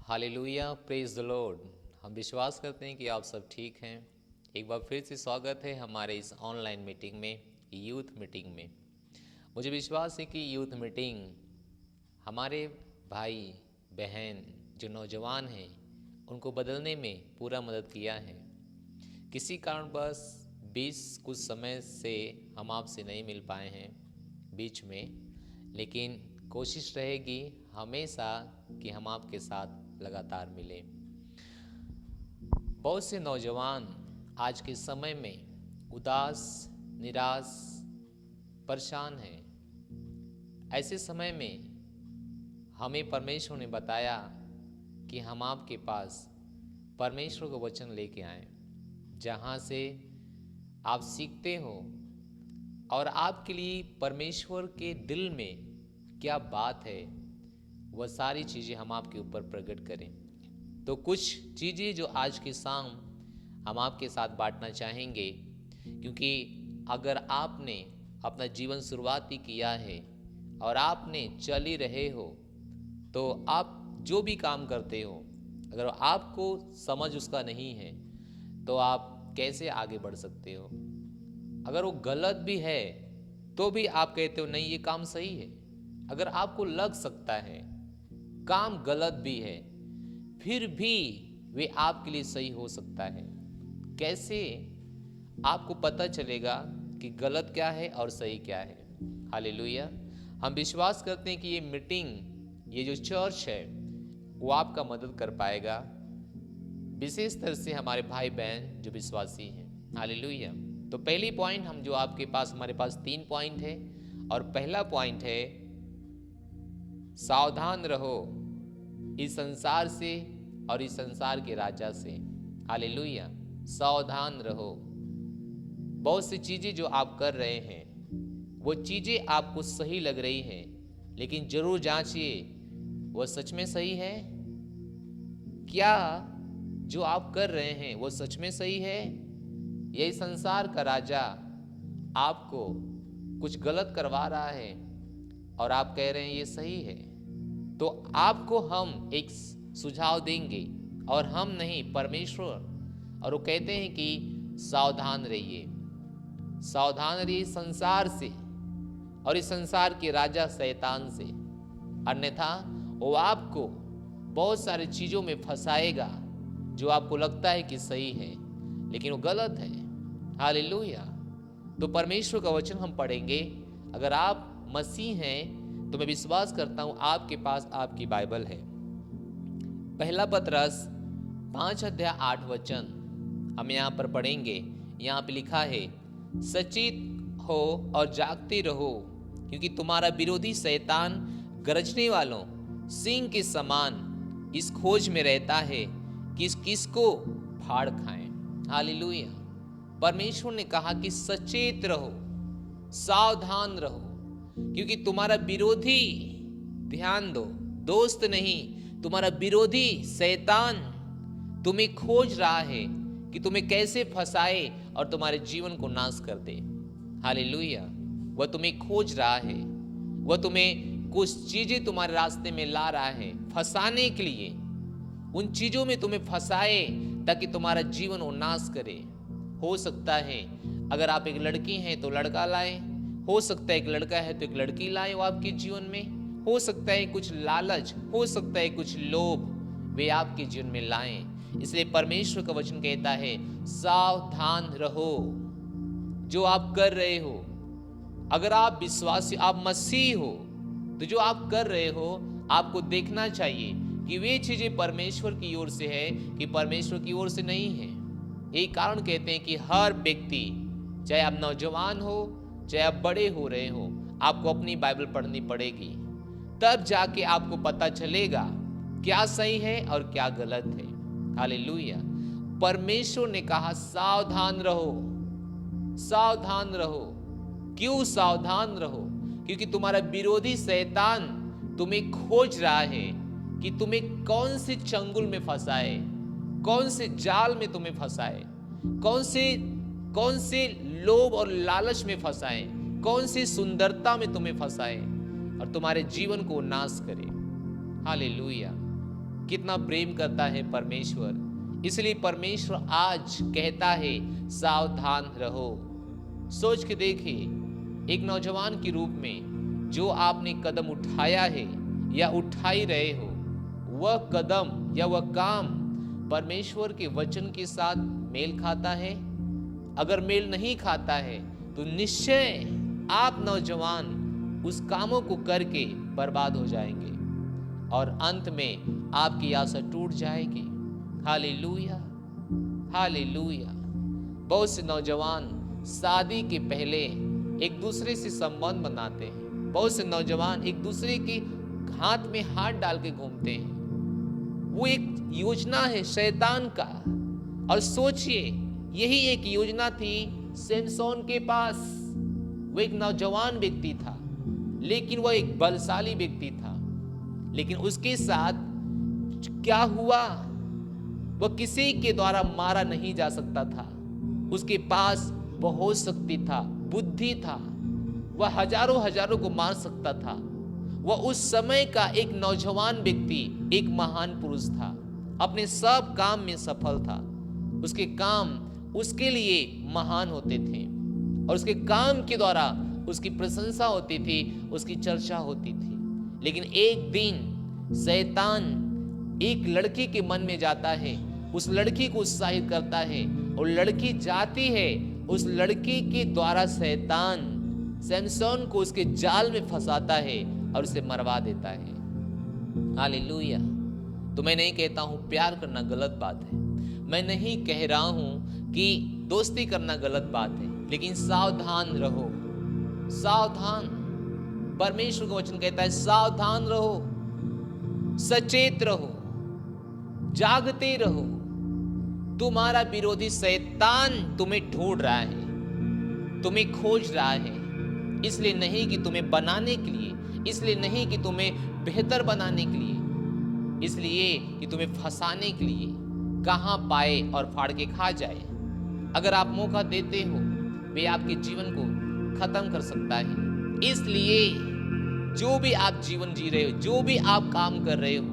Hallelujah, praise the Lord. हम विश्वास करते हैं कि आप सब ठीक हैं। एक बार फिर से स्वागत है हमारे इस ऑनलाइन मीटिंग में, यूथ मीटिंग में। मुझे विश्वास है कि यूथ मीटिंग हमारे भाई बहन जो नौजवान हैं उनको बदलने में पूरा मदद किया है। किसी कारणवश बीच कुछ समय से हम आपसे नहीं मिल पाए हैं बीच में, लेकिन कोशिश रहेगी हमेशा कि हम आपके साथ लगातार मिलें। बहुत से नौजवान आज के समय में उदास, निराश, परेशान हैं। ऐसे समय में हमें परमेश्वर ने बताया कि हम आपके पास परमेश्वर का वचन लेके आएं, जहाँ से आप सीखते हो और आपके लिए परमेश्वर के दिल में क्या बात है वह सारी चीज़ें हम आपके ऊपर प्रकट करें। तो कुछ चीज़ें जो आज की शाम हम आपके साथ बांटना चाहेंगे, क्योंकि अगर आपने अपना जीवन शुरुआत ही किया है और आपने चल ही रहे हो, तो आप जो भी काम करते हो अगर आपको समझ उसका नहीं है तो आप कैसे आगे बढ़ सकते हो। अगर वो गलत भी है तो भी आप कहते हो नहीं ये काम सही है। अगर आपको लग सकता है काम गलत भी है फिर भी वे आपके लिए सही हो सकता है। कैसे आपको पता चलेगा कि गलत क्या है और सही क्या है। हालेलुया। हम विश्वास करते हैं कि ये मीटिंग, ये जो चर्च है वो आपका मदद कर पाएगा, विशेष तरह से हमारे भाई बहन जो विश्वासी हैं। हालेलुया। तो पहली पॉइंट हम जो आपके पास, हमारे पास 3 पॉइंट है और पहला पॉइंट है सावधान रहो इस संसार से और इस संसार के राजा से। हालेलुया। सावधान रहो। बहुत सी चीजें जो आप कर रहे हैं वो चीजें आपको सही लग रही हैं, लेकिन जरूर जांचिए वो सच में सही है क्या। जो आप कर रहे हैं वो सच में सही है। यही संसार का राजा आपको कुछ गलत करवा रहा है और आप कह रहे हैं ये सही है। तो आपको हम एक सुझाव देंगे और हम नहीं, परमेश्वर। और वो कहते हैं कि सावधान रहिए, सावधान रहिए संसार से और इस संसार के राजा शैतान से, अन्यथा वो आपको बहुत सारी चीजों में फंसाएगा जो आपको लगता है कि सही है लेकिन वो गलत है। हालेलुया। तो परमेश्वर का वचन हम पढ़ेंगे। अगर आप मसीह हैं तो मैं विश्वास करता हूं आपके पास आपकी बाइबल है। पहला पतरस 5:8 हम यहां पर पढ़ेंगे। यहां पे लिखा है, सचेत हो और जागते रहो, क्योंकि तुम्हारा विरोधी शैतान गरजने वालों सिंह के समान इस खोज में रहता है कि किसको फाड़ खाएं। हालेलुया। परमेश्वर ने कहा कि सचेत रहो, सावधान रहो, क्योंकि तुम्हारा विरोधी, ध्यान दो, दोस्त नहीं, तुम्हारा विरोधी शैतान तुम्हें खोज रहा है कि तुम्हें कैसे फंसाए और तुम्हारे जीवन को नाश कर दे। हालेलुया। वह तुम्हें खोज रहा है, वह तुम्हें कुछ चीजें तुम्हारे रास्ते में ला रहा है फंसाने के लिए। उन चीजों में तुम्हें फंसाए ताकि तुम्हारा जीवन वो नाश करे। हो सकता है अगर आप एक लड़की हैं तो लड़का लाए, हो सकता है एक लड़का है तो एक लड़की लाए वो आपके जीवन में, हो सकता है कुछ लालच, हो सकता है कुछ लोभ वे आपके जीवन में लाएं। इसलिए परमेश्वर का वचन कहता है सावधान रहो जो आप कर रहे हो। अगर आप विश्वासी, आप मसीह हो, तो जो आप कर रहे हो आपको देखना चाहिए कि वे चीजें परमेश्वर की ओर से है कि परमेश्वर की ओर से नहीं है। यही कारण कहते हैं कि हर व्यक्ति, चाहे आप नौजवान हो चाहे आप बड़े हो रहे हो, आपको अपनी बाइबल पढ़नी पड़ेगी। तब जाके आपको पता चलेगा क्या सही है और क्या गलत है। हालेलुया। परमेश्वर ने कहा सावधान रहो, सावधान रहो। क्यों सावधान रहो? क्योंकि तुम्हारा विरोधी शैतान तुम्हें खोज रहा है कि तुम्हें कौन से चंगुल में फंसाए, कौन से जाल में तुम्हें फंसाए, कौन से लोभ और लालच में फंसाए, कौन सी सुंदरता में तुम्हें फंसाए और तुम्हारे जीवन को नाश करे। हालेलुया। कितना प्रेम करता है परमेश्वर। इसलिए परमेश्वर आज कहता है सावधान रहो। सोच के देखिए, एक नौजवान के रूप में जो आपने कदम उठाया है या उठा ही रहे हो, वह कदम या वह काम परमेश्वर के वचन के साथ मेल खाता है? अगर मेल नहीं खाता है तो निश्चय आप नौजवान उस कामों को करके बर्बाद हो जाएंगे और अंत में आपकी आशा टूट जाएगी। Hallelujah, hallelujah. बहुत से नौजवान शादी के पहले एक दूसरे से संबंध बनाते हैं। बहुत से नौजवान एक दूसरे के हाथ में हाथ डाल के घूमते हैं। वो एक योजना है शैतान का। और सोचिए, यही एक योजना थी सिमसोन के पास। वो एक नौजवान व्यक्ति था, लेकिन वह एक बलशाली व्यक्ति था। लेकिन उसके साथ क्या हुआ? वह किसी के द्वारा मारा नहीं जा सकता था। उसके पास बहुत शक्ति था, बुद्धि था। वह हजारों को मार सकता था। वह उस समय का एक नौजवान व्यक्ति, एक महान पुरुष था। अपने सब काम में सफल था। उसके काम उसके लिए महान होते थे और उसके काम के द्वारा उसकी प्रशंसा होती थी, उसकी चर्चा होती थी। लेकिन एक दिन शैतान एक लड़की के मन में जाता है, उस लड़की को उत्साहित करता है और लड़की जाती है। उस लड़की के द्वारा शैतान सिमसोन को उसके जाल में फंसाता है और उसे मरवा देता है। हालेलुया। तो मैं नहीं कहता हूं प्यार करना गलत बात है, मैं नहीं कह रहा हूं कि दोस्ती करना गलत बात है, लेकिन सावधान रहो, सावधान। परमेश्वर का वचन कहता है सावधान रहो, सचेत रहो, जागते रहो। तुम्हारा विरोधी शैतान तुम्हें ढूंढ रहा है, तुम्हें खोज रहा है। इसलिए नहीं कि तुम्हें बनाने के लिए, इसलिए नहीं कि तुम्हें बेहतर बनाने के लिए, इसलिए कि तुम्हें फंसाने के लिए, कहां पाए और फाड़ के खा जाए। अगर आप मौका देते हो, वे आपके जीवन को खत्म कर सकता है। इसलिए जो भी आप जीवन जी रहे हो, जो भी आप काम कर रहे हो,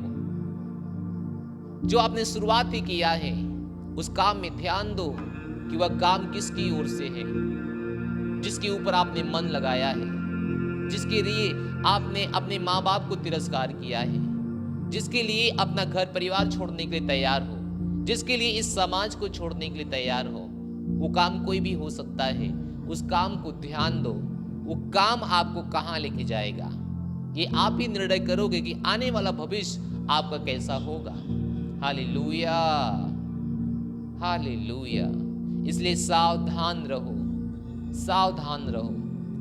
जो आपने शुरुआत ही किया है, उस काम में ध्यान दो कि वह काम किसकी ओर से है, जिसके ऊपर आपने मन लगाया है, जिसके लिए आपने अपने माँ बाप को तिरस्कार किया है, जिसके लिए अपना घर परिवार छोड़ने के लिए तैयार हो, जिसके लिए इस समाज को छोड़ने के लिए तैयार हो। वो काम कोई भी हो सकता है। उस काम को ध्यान दो, वो काम आपको कहाँ लेके जाएगा, ये आप ही निर्णय करोगे कि आने वाला भविष्य आपका कैसा होगा। Hallelujah, hallelujah. इसलिए सावधान रहो, सावधान रहो।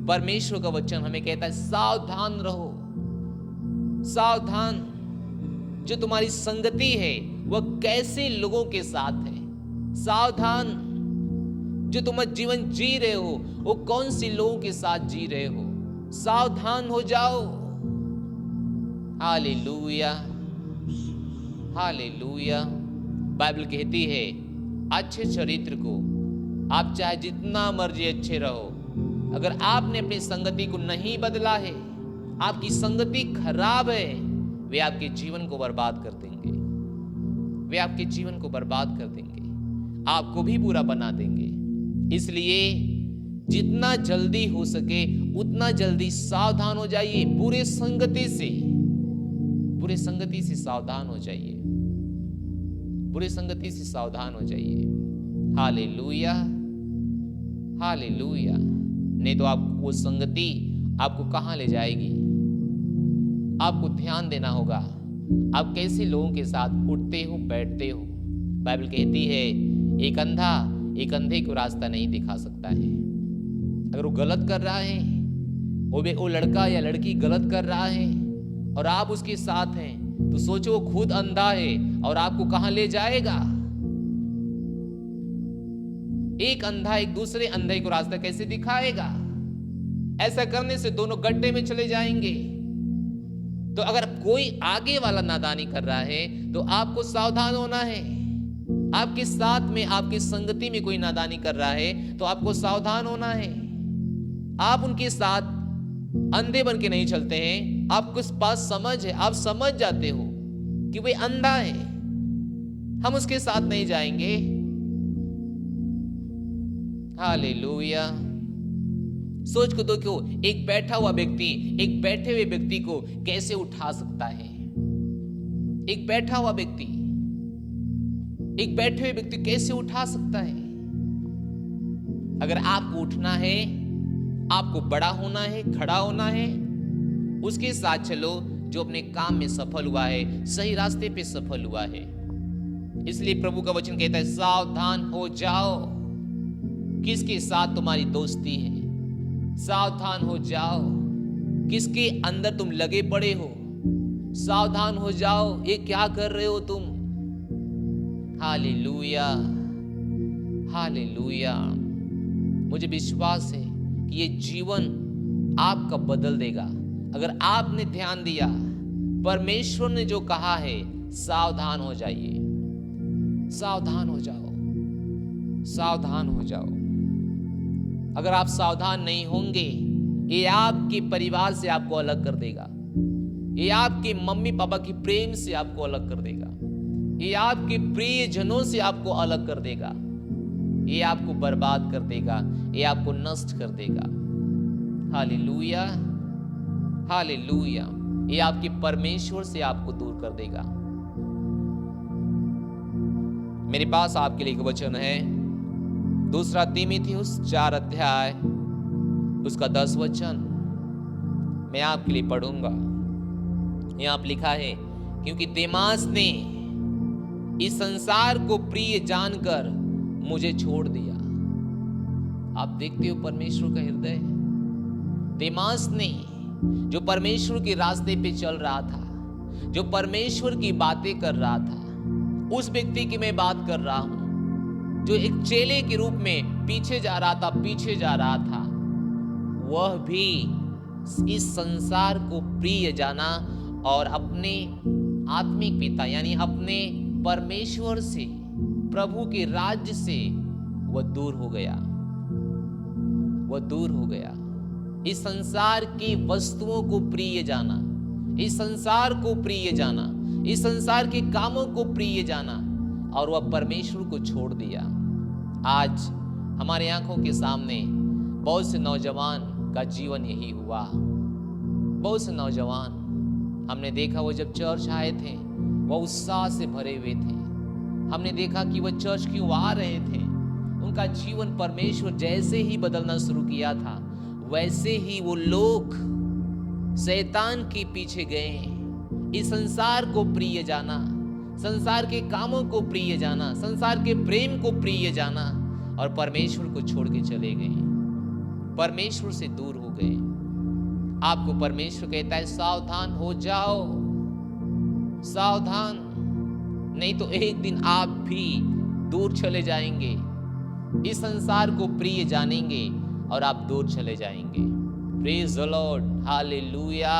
परमेश्वर का वचन हमें कहता है सावधान रहो, सावधान। जो तुम्हारी संगति है वह कैसे लोगों के साथ है, सावधान। जो तुम जीवन जी रहे हो वो कौन सी लोगों के साथ जी रहे हो, सावधान हो जाओ। Hallelujah, hallelujah. बाइबल कहती है अच्छे चरित्र को आप चाहे जितना मर्जी अच्छे रहो, अगर आपने अपनी संगति को नहीं बदला है, आपकी संगति खराब है, वे आपके जीवन को बर्बाद कर देंगे, वे आपके जीवन को बर्बाद कर देंगे, आपको भी बुरा बना देंगे। इसलिए जितना जल्दी हो सके उतना जल्दी सावधान हो जाइए। बुरे संगति से, बुरे संगति से सावधान हो जाइए, बुरे संगति से सावधान हो जाइए। Hallelujah, hallelujah. नहीं तो आप वो संगति आपको कहां ले जाएगी। आपको ध्यान देना होगा आप कैसे लोगों के साथ उठते हो, बैठते हो। बाइबल कहती है एक अंधा एक अंधे को रास्ता नहीं दिखा सकता है। अगर वो गलत कर रहा है, वो लड़का या लड़की गलत कर रहा है और आप उसके साथ हैं, तो सोचो वो खुद अंधा है और आपको कहां ले जाएगा। एक अंधा एक दूसरे अंधे को रास्ता कैसे दिखाएगा। ऐसा करने से दोनों गड्ढे में चले जाएंगे। तो अगर कोई आगे वाला नादानी कर रहा है तो आपको सावधान होना है। आपके साथ में, आपकी संगति में कोई नादानी कर रहा है तो आपको सावधान होना है। आप उनके साथ अंधे बन के नहीं चलते हैं। आपके पास समझ है, आप समझ जाते हो कि वह अंधा है, हम उसके साथ नहीं जाएंगे। हालेलुया। सोच को दो, क्यों एक बैठा हुआ व्यक्ति एक बैठे हुए व्यक्ति को कैसे उठा सकता है? एक बैठा हुआ व्यक्ति एक बैठे हुए व्यक्ति कैसे उठा सकता है? अगर आपको उठना है, आपको बड़ा होना है, खड़ा होना है, उसके साथ चलो जो अपने काम में सफल हुआ है, सही रास्ते पे सफल हुआ है। इसलिए प्रभु का वचन कहता है, सावधान हो जाओ किसके साथ तुम्हारी दोस्ती है। सावधान हो जाओ किसके अंदर तुम लगे पड़े हो। सावधान हो जाओ ये क्या कर रहे हो तुम। Hallelujah, hallelujah. मुझे विश्वास है कि ये जीवन आपका बदल देगा अगर आपने ध्यान दिया। परमेश्वर ने जो कहा है, सावधान हो जाइए, सावधान हो जाओ, सावधान हो जाओ। अगर आप सावधान नहीं होंगे, ये आपके परिवार से आपको अलग कर देगा, ये आपके मम्मी पापा की प्रेम से आपको अलग कर देगा, ये आपके प्रिय जनों से आपको अलग कर देगा, ये आपको बर्बाद कर देगा, ये आपको नष्ट कर देगा। Hallelujah, hallelujah. ये आपके परमेश्वर से आपको दूर कर देगा। मेरे पास आपके लिए एक वचन है, 2 तीमुथियुस 4 अध्याय उसका 10 वचन मैं आपके लिए पढ़ूंगा। यहां पर लिखा है, क्योंकि देमास ने इस संसार को प्रिय जानकर मुझे छोड़ दिया। आप देखते हो परमेश्वर का हृदय। देमास ने, जो परमेश्वर के रास्ते पे चल रहा था, जो परमेश्वर की बातें कर रहा था, उस व्यक्ति की मैं बात कर रहा हूं जो एक चेले के रूप में पीछे जा रहा था, पीछे जा रहा था। वह भी इस संसार को प्रिय जाना और अपने आत्मिक पिता यानी अपने परमेश्वर से, प्रभु के राज्य से वह दूर हो गया, वह दूर हो गया। इस संसार की वस्तुओं को प्रिय जाना, इस संसार को प्रिय जाना, इस संसार के कामों को प्रिय जाना, और वह परमेश्वर को छोड़ दिया। आज हमारे आंखों के सामने बहुत से नौजवान का जीवन यही हुआ। बहुत से नौजवान हमने देखा, वो जब चर्च आए थे वह उत्साह से भरे हुए थे। हमने देखा कि वह चर्च क्यों आ रहे थे। उनका जीवन परमेश्वर जैसे ही बदलना शुरू किया था, वैसे ही वो लोग शैतान के पीछे गए। इस संसार को प्रिय जाना, संसार के कामों को प्रिय जाना, संसार के प्रेम को प्रिय जाना, और परमेश्वर को छोड़ के चले गए, परमेश्वर से दूर हो गए। आपको परमेश्वर कहता है, सावधान हो जाओ, सावधान, नहीं तो एक दिन आप भी दूर चले जाएंगे। इस संसार को प्रिय जानेंगे और आप दूर चले जाएंगे। Praise the Lord, hallelujah.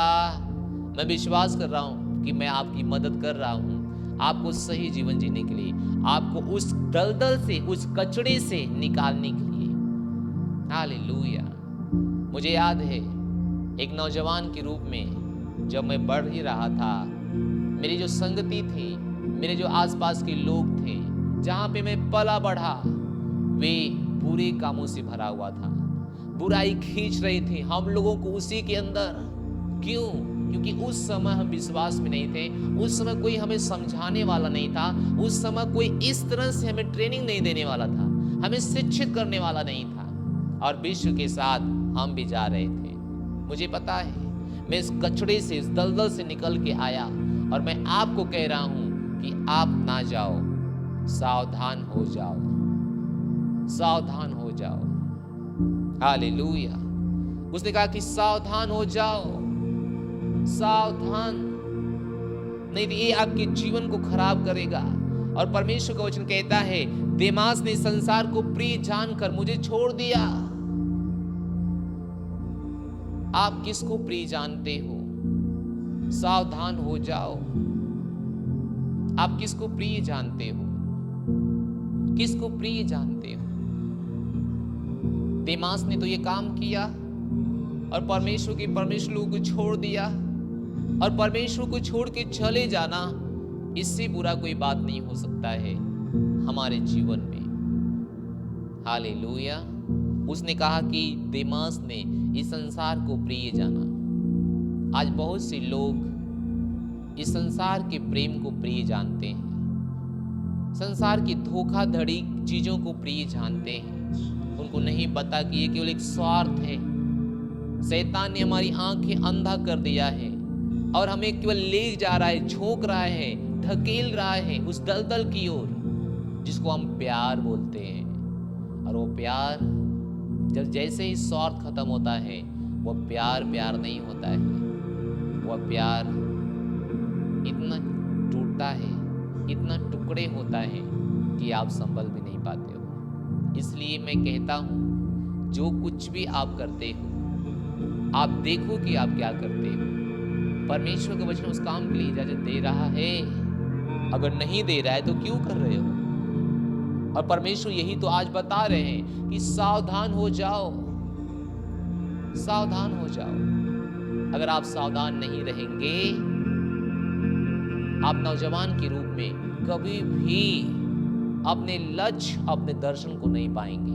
मैं विश्वास कर रहा हूं कि मैं आपकी मदद कर रहा हूं, आपको सही जीवन जीने के लिए, आपको उस दलदल से, उस कचड़े से निकालने के लिए। हालेलुया। मुझे याद है, एक नौजवान के रूप में जब मैं बढ़ ही रहा था, मेरी जो संगति थी, मेरे जो आसपास के लोग थे, जहां पे मैं पला बढ़ा, वे बुरे कामों से भरा हुआ था। बुराई खींच रही थी हम लोगों को उसी के अंदर। क्यों? क्योंकि उस समय हम विश्वास में नहीं थे, उस समय कोई हमें समझाने वाला नहीं था, उस समय कोई इस तरह से हमें ट्रेनिंग नहीं देने वाला था, हमें शिक्षित करने वाला नहीं था, और विश्व के साथ हम भी जा रहे थे। मुझे पता है, मैं इस कचड़े से, इस दलदल से निकल के आया, और मैं आपको कह रहा हूं कि आप ना जाओ, सावधान हो जाओ, सावधान हो जाओ। हालेलुया। उसने कहा कि सावधान हो जाओ, सावधान, नहीं तो ये आपके जीवन को खराब करेगा। और परमेश्वर का वचन कहता है, देमास ने संसार को प्रिय जानकर मुझे छोड़ दिया। आप किसको प्रिय जानते हो? सावधान हो जाओ। आप किसको प्रिय जानते हो? किसको प्रिय जानते हो? देमास ने तो ये काम किया और परमेश्वर लोगों को छोड़ दिया, और परमेश्वर को छोड़ के चले जाना इससे बुरा कोई बात नहीं हो सकता है हमारे जीवन में। हालेलुया। उसने कहा कि देमास ने इस संसार को प्रिय जाना। आज बहुत से लोग इस संसार के प्रेम को प्रिय जानते हैं, संसार की धोखाधड़ी चीजों को प्रिय जानते हैं। उनको नहीं पता कि ये केवल एक स्वार्थ है। शैतान ने हमारी आंखें अंधा कर दिया है और हमें केवल ले जा रहा है, झोंक रहा है, धकेल रहा है उस दलदल की ओर जिसको हम प्यार बोलते हैं। और वो प्यार जब जैसे ही स्वार्थ खत्म होता है, वो प्यार प्यार नहीं होता है। वह प्यार इतना टूटता है, इतना टुकड़े होता है कि आप संभल भी नहीं पाते हो। इसलिए मैं कहता हूं, जो कुछ भी आप करते हो, आप देखो कि आप क्या करते हो। परमेश्वर का वचन उस काम के लिए इजाजत दे रहा है। अगर नहीं दे रहा है तो क्यों कर रहे हो? और परमेश्वर यही तो आज बता रहे हैं कि सावधान हो जाओ, सावधान हो जाओ। अगर आप सावधान नहीं रहेंगे, आप नौजवान के रूप में कभी भी अपने लक्ष्य, अपने दर्शन को नहीं पाएंगे।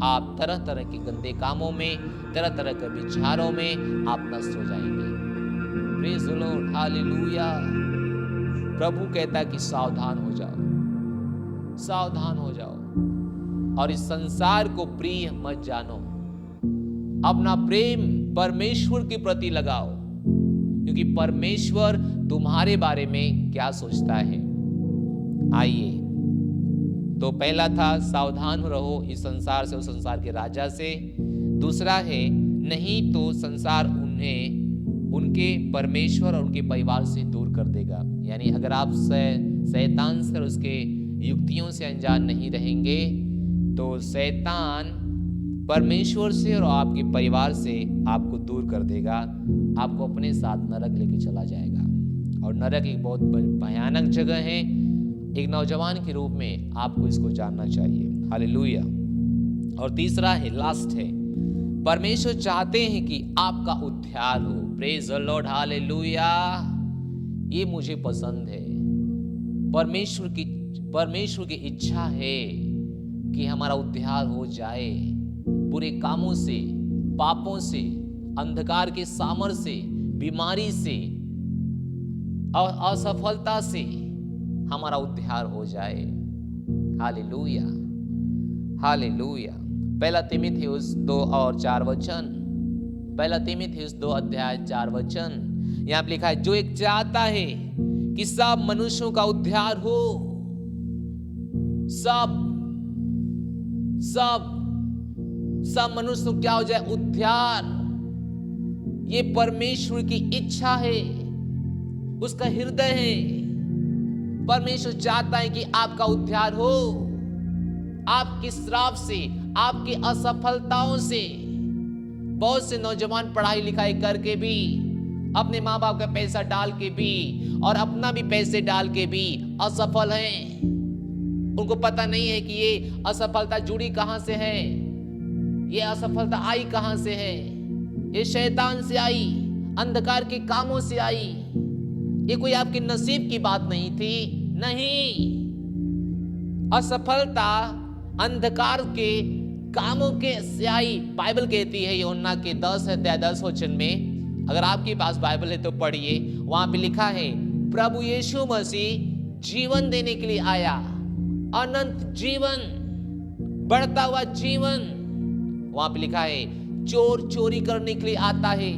आप तरह तरह के गंदे कामों में, तरह तरह के विचारों में आप नष्ट हो जाएंगे। Praise the Lord, hallelujah. प्रभु कहता है कि सावधान हो जाओ, सावधान हो जाओ और इस संसार को प्रिय मत जानो। अपना प्रेम परमेश्वर के प्रति लगाओ, क्योंकि परमेश्वर तुम्हारे बारे में क्या सोचता है। आइए, तो पहला था सावधान रहो इस संसार से, उस संसार के राजा से। दूसरा है, नहीं तो संसार उन्हें उनके परमेश्वर और उनके परिवार से दूर कर देगा। यानी अगर आप शैतान से और उसके युक्तियों से अनजान नहीं रहेंगे, तो शैतान परमेश्वर से और आपके परिवार से आपको दूर कर देगा, आपको अपने साथ नरक लेके चला जाएगा। और नरक एक बहुत भयानक जगह है। एक नौजवान के रूप में आपको इसको जानना चाहिए। हालेलुया। और तीसरा है, लास्ट है, परमेश्वर चाहते हैं कि आपका उद्धार हो। Praise the Lord, hallelujah. ये मुझे पसंद है। परमेश्वर की इच्छा है कि हमारा उद्धार हो जाए बुरे कामों से, पापों से, अंधकार के सामर्थ से, बीमारी से और असफलता से हमारा उद्धार हो जाए। Hallelujah, hallelujah. पहला तीमुथियुस 2 और 4 वचन, पहला तीमुथियुस 2 अध्याय 4 वचन, यहां लिखा है, जो एक चाहता है कि सब मनुष्यों का उद्धार हो। सब मनुष्य क्या हो जाए? उद्धार। ये परमेश्वर की इच्छा है, उसका हृदय है। परमेश्वर चाहता है कि आपका उद्धार हो, आपके श्राप से, आपकी असफलताओं से। बहुत से नौजवान पढ़ाई लिखाई करके भी, अपने माँ बाप का पैसा डाल के भी और अपना भी पैसे डाल के भी असफल हैं। उनको पता नहीं है कि ये असफलता जुड़ी कहां से है, ये असफलता आई कहां से है। ये शैतान से आई, अंधकार के कामों से आई। ये कोई आपके नसीब की बात नहीं थी, नहीं। असफलता अंधकार के कामों के से आई। बाइबल कहती है यूहन्ना के 10 अध्याय 10 वचन में, अगर आपके पास बाइबल है तो पढ़िए, वहां पे लिखा है, प्रभु यीशु मसीह जीवन देने के लिए आया, अनंत जीवन, बढ़ता हुआ जीवन। वहां पे लिखा है, चोर चोरी करने के लिए आता है,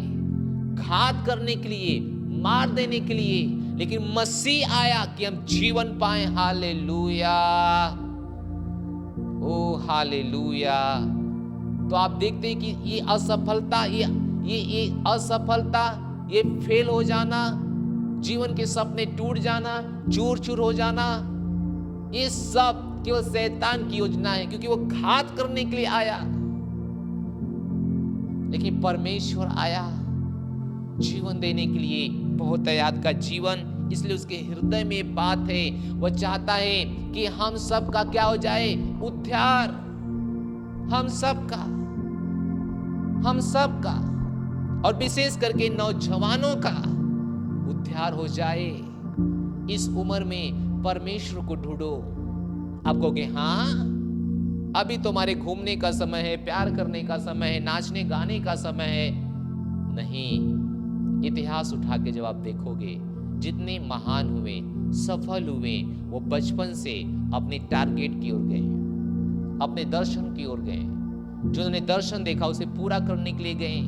घात करने के लिए, मार देने के लिए, लेकिन मसीह आया कि हम जीवन पाएं। हालेलुया, ओ हालेलुया। तो आप देखते हैं कि ये असफलता, ये असफलता, ये फेल हो जाना, जीवन के सपने टूट जाना, चूर चूर हो जाना, ये सब केवल शैतान की योजना है, क्योंकि वो घात करने के लिए आया। लेकिन परमेश्वर आया जीवन देने के लिए, बहुतायत का जीवन। इसलिए उसके हृदय में बात है, वह चाहता है कि हम सब का क्या हो जाए? उद्धार। हम सब का और विशेष करके नौजवानों का उद्धार हो जाए। इस उम्र में परमेश्वर को ढूंढो। आप कहोगे हाँ, अभी तुम्हारे घूमने का समय है, प्यार करने का समय है, नाचने गाने का समय है। नहीं, इतिहास उठा के जब आप देखोगे, जितने महान हुए, सफल हुए, वो बचपन से अपने टारगेट की ओर गए, अपने दर्शन की ओर गए। जिन्होंने दर्शन देखा उसे पूरा करने के लिए गए।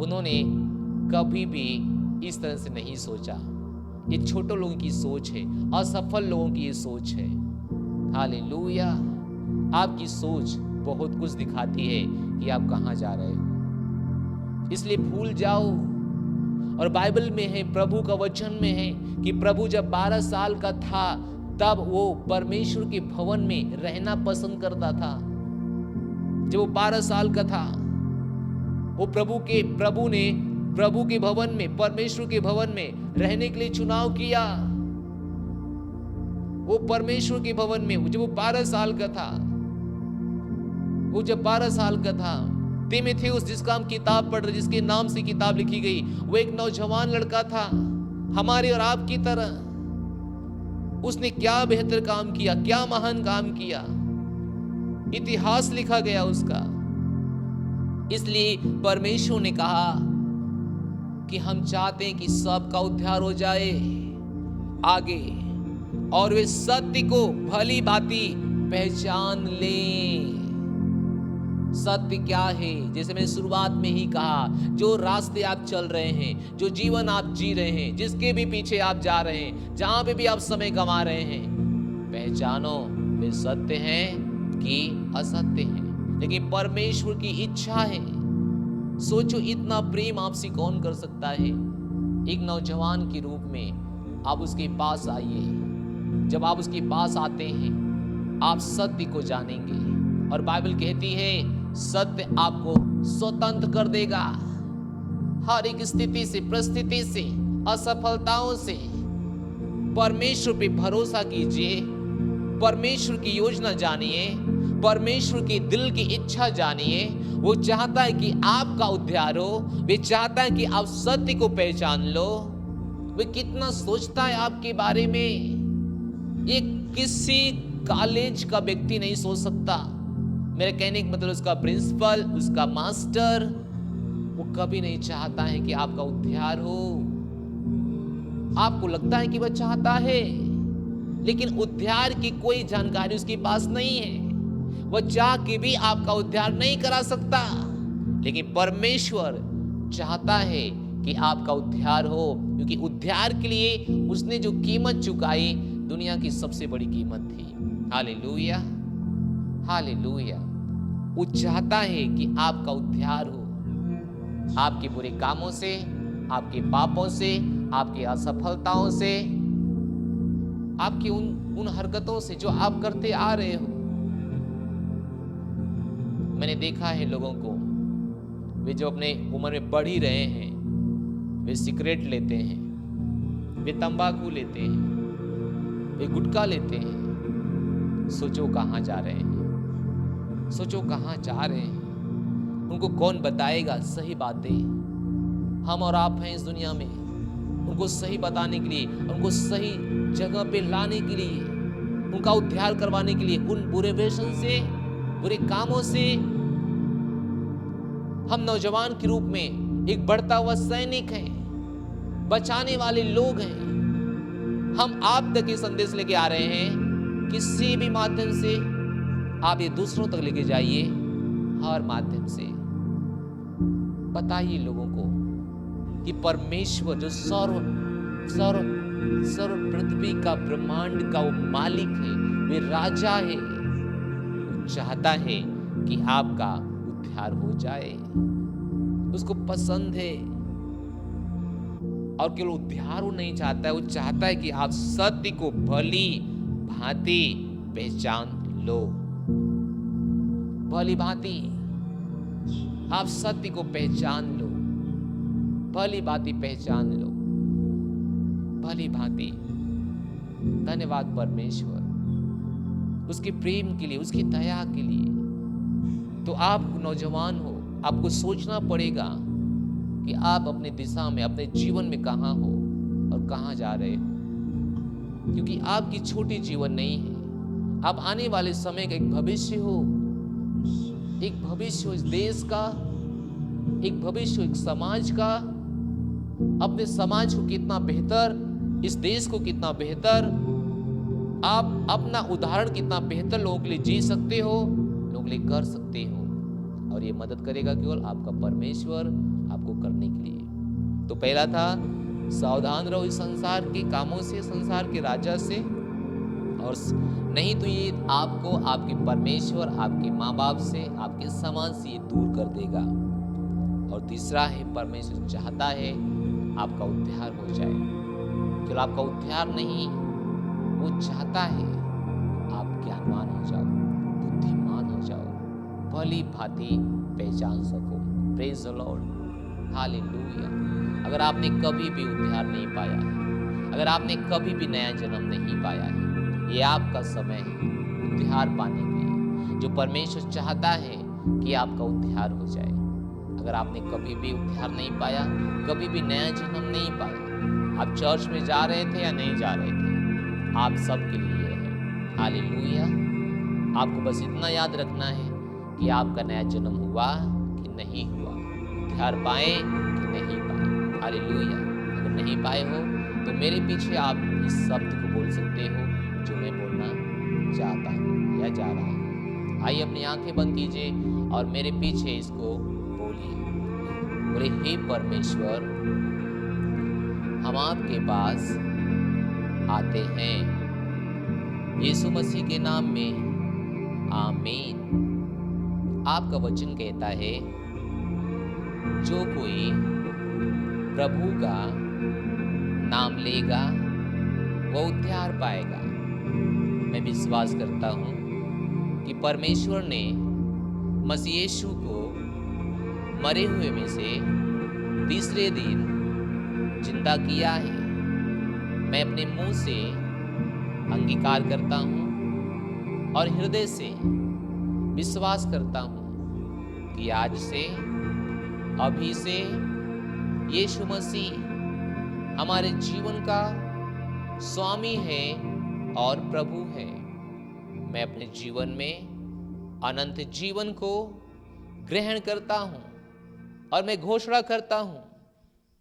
उन्होंने कभी भी इस तरह से नहीं सोचा। ये छोटे लोगों की सोच है, असफल लोगों की ये सोच है। हालेलुया। आपकी सोच बहुत कुछ दिखाती है कि आप कहां जा रहे हो, इसलिए भूल जाओ। और बाइबल में है, प्रभु का वचन में है कि प्रभु जब 12 साल का था तब वो परमेश्वर के भवन में रहना पसंद करता था। जब वो 12 साल का था, वो प्रभु ने प्रभु के भवन में, परमेश्वर के भवन में रहने के लिए चुनाव किया। वो परमेश्वर के भवन में जब वो 12 साल का था, वो जब 12 साल का था, तीमुथियुस जिसका हम किताब पढ़ रहे, जिसके नाम से किताब लिखी गई, वो एक नौजवान लड़का था, हमारे और आपकी तरह। उसने क्या बेहतर काम किया, क्या महान काम किया, इतिहास लिखा गया उसका। इसलिए परमेश्वर ने कहा कि हम चाहते हैं कि सबका उद्धार हो जाए आगे, और वे सत्य को भली भांति पहचान लें। सत्य क्या है? जैसे मैंने शुरुआत में ही कहा, जो रास्ते आप चल रहे हैं, जो जीवन आप जी रहे हैं, जिसके भी पीछे आप जा रहे हैं, जहां पे भी आप समय गंवा रहे हैं, पहचानो वे सत्य हैं कि असत्य हैं। लेकिन परमेश्वर की इच्छा है। सोचो, इतना प्रेम आपसे कौन कर सकता है? एक नौजवान के रूप में आप उसके पास आइए। जब आप उसके पास आते हैं, आप सत्य को जानेंगे, और बाइबल कहती है सत्य आपको स्वतंत्र कर देगा हर एक स्थिति से, परिस्थिति से, असफलताओं से। परमेश्वर पे भरोसा कीजिए, परमेश्वर की योजना जानिए, परमेश्वर की दिल की इच्छा जानिए। वो चाहता है कि आपका उद्धार हो, वे चाहता है कि आप सत्य को पहचान लो। वे कितना सोचता है आपके बारे में, ये किसी कॉलेज का व्यक्ति नहीं सोच सकता। मेरे कहने का मतलब उसका प्रिंसिपल, उसका मास्टर, वो कभी नहीं चाहता है कि आपका उद्धार हो। आपको लगता है कि वह चाहता है, लेकिन उद्धार की कोई जानकारी उसके पास नहीं है। वह चाह के भी आपका उद्धार नहीं करा सकता, लेकिन परमेश्वर चाहता है कि आपका उद्धार हो, क्योंकि उद्धार के लिए उसने जो कीमत चुकाई, दुनिया की सबसे बड़ी कीमत थी। Hallelujah, hallelujah. वो चाहता है कि आपका उद्धार हो, आपके बुरे कामों से, आपके पापों से, आपकी असफलताओं से, आपकी उन हरकतों से जो आप करते आ रहे हो। मैंने देखा है लोगों को, वे जो अपने उम्र में बढ़ ही रहे हैं, वे सिगरेट लेते हैं, वे तंबाकू लेते हैं, वे गुटखा लेते हैं। सोचो कहां जा रहे हैं, सोचो कहां जा रहे हैं। उनको कौन बताएगा सही बातें? हम और आप हैं इस दुनिया में, उनको सही बताने के लिए, उनको सही जगह पे लाने के लिए, उनका उद्धार करवाने के लिए, उन बुरे व्यसन से, बुरे कामों से। हम नौजवान के रूप में एक बढ़ता हुआ सैनिक हैं, बचाने वाले लोग हैं। हम आप तक ये संदेश लेके आ रहे हैं, किसी भी माध्यम से आप ये दूसरों तक लेके जाइए, हर माध्यम से बताइए लोगों को कि परमेश्वर जो सर्व पृथ्वी का, ब्रह्मांड का वो मालिक है, वे राजा है, वो चाहता है कि आपका उद्धार हो जाए। उसको पसंद है, और केवल उद्धार वो नहीं चाहता है, वो चाहता है कि आप सत्य को भली भांति पहचान लो। भली भांति आप सत्य को पहचान लो, भली भांति पहचान लो, भली भांति। धन्यवाद परमेश्वर उसके प्रेम के लिए, उसकी दया के लिए। तो आप नौजवान हो, आपको सोचना पड़ेगा कि आप अपने दिशा में, अपने जीवन में कहां हो और कहां जा रहे हो। क्योंकि आपकी छोटी जीवन नहीं है। आप आने वाले समय का एक भविष्य हो, एक भविष्य हो इस देश का, एक भविष्य हो एक समाज का। अपने समाज को कितना बेहतर, इस देश को कितना बेहतर, आप अपना उदाहरण कितना बेहतर लोगों के लिए जी सकते हो, लोगों के लिए कर सकते हो। और ये मदद करेगा केवल आपका परमेश्वर आपको करने के लिए। तो पहला था सावधान रहो इस संसार के कामों से, संसार के राजा से, और नहीं तो ये आपको आपके परमेश्वर, आपके माँ बाप से, आपके समाज से ये दूर कर देगा। और तीसरा है परमेश्वर चाहता है आपका उद्धार हो जाए। केवल आपका उद्धार नहीं, वो चाहता है आप ज्ञानवान हो जाओ, बुद्धिमान हो जाओ, भली भांति पहचान सको। Praise the Lord, hallelujah. अगर आपने कभी भी उद्धार नहीं पाया है, अगर आपने कभी भी नया जन्म नहीं पाया है, ये आपका समय है उद्धार पाने के लिए। जो परमेश्वर चाहता है कि आपका उद्धार हो जाए। अगर आपने कभी भी उद्धार नहीं पाया, कभी भी नया जन्म नहीं पाया, आप चर्च में जा रहे थे या नहीं जा रहे थे, आप सबके लिए है। हालेलुया। आपको बस इतना याद रखना है कि आपका नया जन्म हुआ कि नहीं हुआ, उद्धार पाए कि नहीं पाए। हालेलुया। अगर नहीं पाए हो तो मेरे पीछे आप इस शब्द को बोल सकते हो जो मैं बोलना चाहता हूँ या जा रहा हूँ। आइए अपनी आंखें बंद कीजिए और मेरे पीछे इसको बोलिए। बोले, हे परमेश्वर, हम आपके पास आते हैं यीशु मसीह के नाम में, आमीन। आपका वचन कहता है जो कोई प्रभु का नाम लेगा वो उद्धार पाएगा। मैं विश्वास करता हूँ कि परमेश्वर ने मसीह यीशु को मरे हुए में से तीसरे दिन जिंदा किया है। मैं अपने मुंह से अंगीकार करता हूँ और हृदय से विश्वास करता हूँ कि आज से, अभी से यीशु मसीह हमारे जीवन का स्वामी है और प्रभु है। मैं अपने जीवन में अनंत जीवन को ग्रहण करता हूँ और मैं घोषणा करता हूँ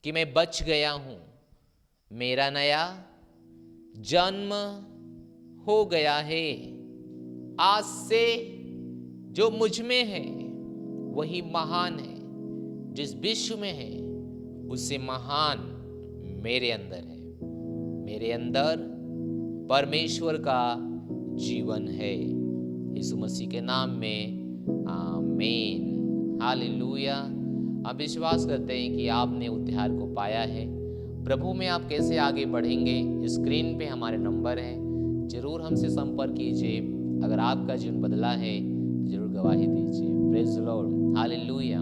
कि मैं बच गया हूँ। मेरा नया जन्म हो गया है। आज से जो मुझ में है वही महान है, जिस विश्व में है उससे महान मेरे अंदर है। मेरे अंदर परमेश्वर का जीवन है। यीशु मसीह के नाम में, आमीन। हालेलुया। हम विश्वास करते हैं कि आपने उद्धार को पाया है। प्रभु में आप कैसे आगे बढ़ेंगे, स्क्रीन पे हमारे नंबर हैं, जरूर हमसे संपर्क कीजिए। अगर आपका जीवन बदला है तो जरूर गवाही दीजिए। Praise the Lord, hallelujah.